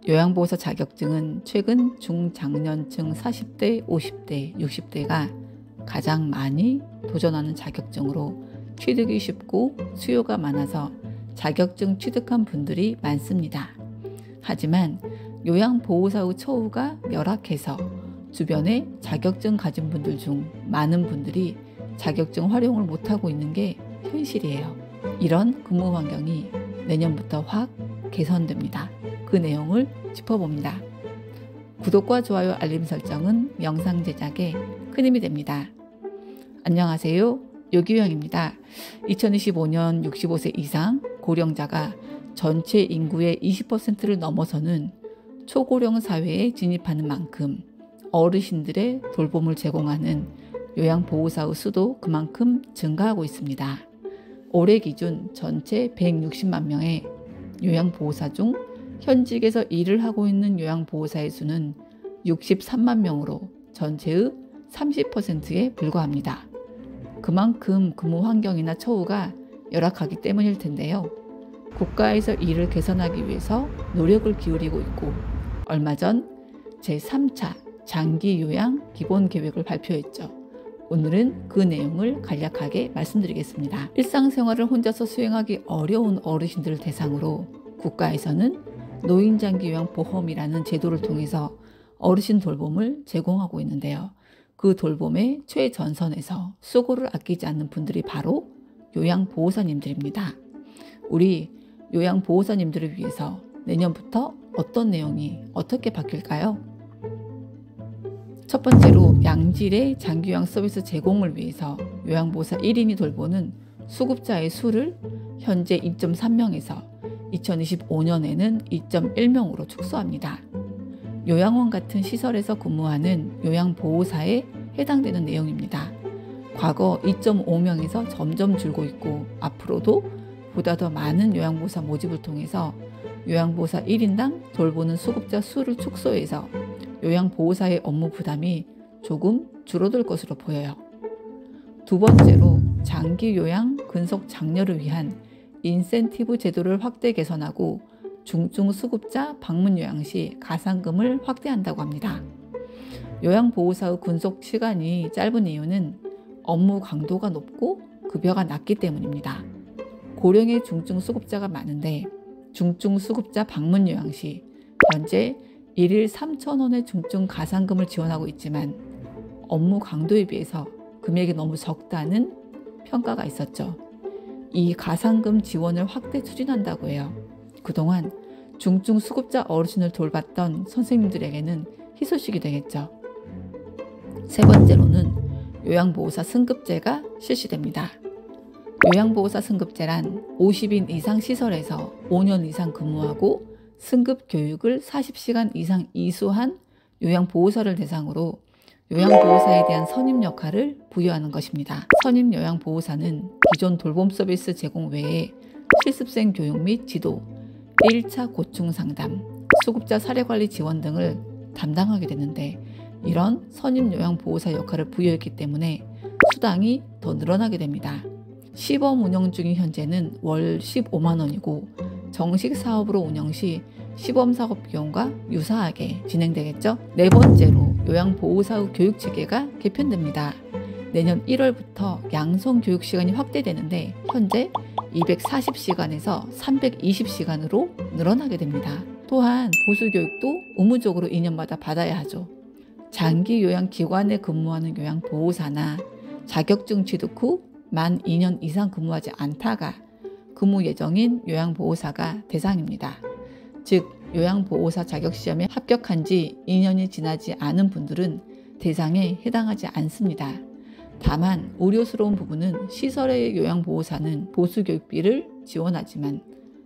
요양보호사 자격증은 최근 중장년층 40대, 50대, 60대가 가장 많이 도전하는 자격증으로 취득이 쉽고 수요가 많아서 자격증 취득한 분들이 많습니다. 하지만 요양보호사의 처우가 열악해서 주변에 자격증 가진 분들 중 많은 분들이 자격증 활용을 못하고 있는 게 현실이에요. 이런 근무 환경이 내년부터 확 개선됩니다. 그 내용을 짚어봅니다. 구독과 좋아요, 알림 설정은 영상 제작에 큰 힘이 됩니다. 안녕하세요. 요기요양입니다. 2025년 65세 이상 고령자가 전체 인구의 20%를 넘어서는 초고령 사회에 진입하는 만큼 어르신들의 돌봄을 제공하는 요양보호사의 수도 그만큼 증가하고 있습니다. 올해 기준 전체 160만 명의 요양보호사 중 현직에서 일을 하고 있는 요양보호사의 수는 63만 명으로 전체의 30%에 불과합니다. 그만큼 근무 환경이나 처우가 열악하기 때문일 텐데요. 국가에서 이를 개선하기 위해서 노력을 기울이고 있고 얼마 전 제3차 장기요양 기본계획을 발표했죠. 오늘은 그 내용을 간략하게 말씀드리겠습니다. 일상생활을 혼자서 수행하기 어려운 어르신들을 대상으로 국가에서는 노인장기요양보험이라는 제도를 통해서 어르신 돌봄을 제공하고 있는데요. 그 돌봄의 최전선에서 수고를 아끼지 않는 분들이 바로 요양보호사님들입니다. 우리 요양보호사님들을 위해서 내년부터 어떤 내용이 어떻게 바뀔까요? 첫 번째로 양질의 장기요양 서비스 제공을 위해서 요양보호사 1인이 돌보는 수급자의 수를 현재 2.3명에서 2025년에는 2.1명으로 축소합니다. 요양원 같은 시설에서 근무하는 요양보호사에 해당되는 내용입니다. 과거 2.5명에서 점점 줄고 있고 앞으로도 보다 더 많은 요양보호사 모집을 통해서 요양보호사 1인당 돌보는 수급자 수를 축소해서 요양보호사의 업무 부담이 조금 줄어들 것으로 보여요. 두 번째로 장기요양 근속 장려를 위한 인센티브 제도를 확대 개선하고 중증수급자 방문 요양 시 가산금을 확대한다고 합니다. 요양보호사의 근속 시간이 짧은 이유는 업무 강도가 높고 급여가 낮기 때문입니다. 고령의 중증수급자가 많은데 중증수급자 방문 요양 시 현재 1일 3,000원의 중증 가산금을 지원하고 있지만 업무 강도에 비해서 금액이 너무 적다는 평가가 있었죠. 이 가산금 지원을 확대 추진한다고 해요. 그동안 중증 수급자 어르신을 돌봤던 선생님들에게는 희소식이 되겠죠. 세 번째로는 요양보호사 승급제가 실시됩니다. 요양보호사 승급제란 50인 이상 시설에서 5년 이상 근무하고 승급 교육을 40시간 이상 이수한 요양보호사를 대상으로 요양보호사에 대한 선임 역할을 부여하는 것입니다. 선임 요양보호사는 기존 돌봄 서비스 제공 외에 실습생 교육 및 지도, 1차 고충 상담, 수급자 사례관리 지원 등을 담당하게 되는데 이런 선임 요양보호사 역할을 부여했기 때문에 수당이 더 늘어나게 됩니다. 시범 운영 중인 현재는 월 15만 원이고 정식 사업으로 운영 시 시범 사업 비용과 유사하게 진행되겠죠. 네 번째로 요양보호사의 교육체계가 개편됩니다. 내년 1월부터 양성 교육 시간이 확대되는데 현재 240시간에서 320시간으로 늘어나게 됩니다. 또한 보수교육도 의무적으로 2년마다 받아야 하죠. 장기요양기관에 근무하는 요양보호사나 자격증 취득 후 만 2년 이상 근무하지 않다가 근무 예정인 요양보호사가 대상입니다. 즉 요양보호사 자격시험에 합격한 지 2년이 지나지 않은 분들은 대상에 해당하지 않습니다. 다만 우려스러운 부분은 시설의 요양보호사는 보수교육비를 지원하지만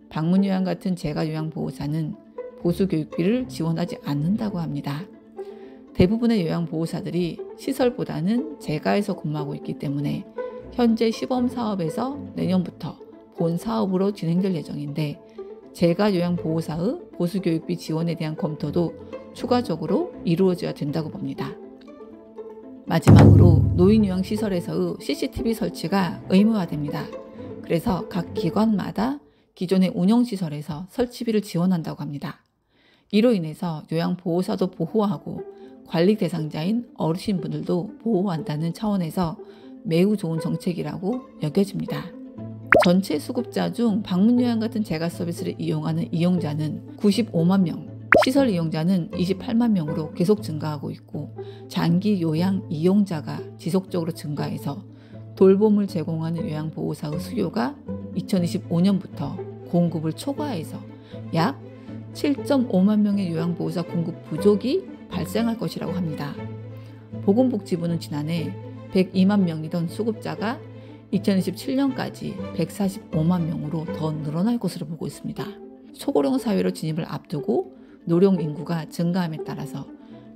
방문요양 같은 재가요양보호사는 보수교육비를 지원하지 않는다고 합니다. 대부분의 요양보호사들이 시설보다는 재가에서 근무하고 있기 때문에 현재 시범사업에서 내년부터 본사업으로 진행될 예정인데 재가요양보호사의 보수교육비 지원에 대한 검토도 추가적으로 이루어져야 된다고 봅니다. 마지막으로 노인요양시설에서의 CCTV 설치가 의무화됩니다. 그래서 각 기관마다 기존의 운영시설에서 설치비를 지원한다고 합니다. 이로 인해서 요양보호사도 보호하고 관리 대상자인 어르신분들도 보호한다는 차원에서 매우 좋은 정책이라고 여겨집니다. 전체 수급자 중 방문요양 같은 재가 서비스를 이용하는 이용자는 95만 명, 시설 이용자는 28만 명으로 계속 증가하고 있고 장기 요양 이용자가 지속적으로 증가해서 돌봄을 제공하는 요양보호사의 수요가 2025년부터 공급을 초과해서 약 7.5만 명의 요양보호사 공급 부족이 발생할 것이라고 합니다. 보건복지부는 지난해 102만 명이던 수급자가 2027년까지 145만 명으로 더 늘어날 것으로 보고 있습니다. 소고령 사회로 진입을 앞두고 노령 인구가 증가함에 따라서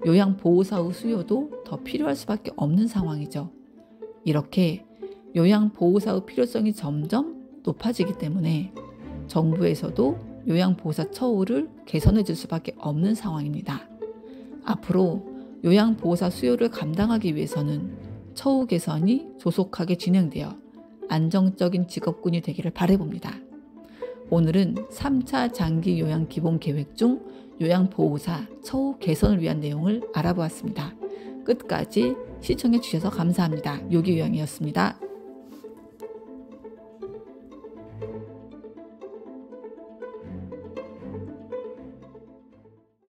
요양보호사의 수요도 더 필요할 수밖에 없는 상황이죠. 이렇게 요양보호사의 필요성이 점점 높아지기 때문에 정부에서도 요양보호사 처우를 개선해 줄 수밖에 없는 상황입니다. 앞으로 요양보호사 수요를 감당하기 위해서는 처우 개선이 조속하게 진행되어 안정적인 직업군이 되기를 바라봅니다. 오늘은 3차 장기 요양 기본 계획 중 요양보호사 처우 개선을 위한 내용을 알아보았습니다. 끝까지 시청해 주셔서 감사합니다. 요기요양이었습니다.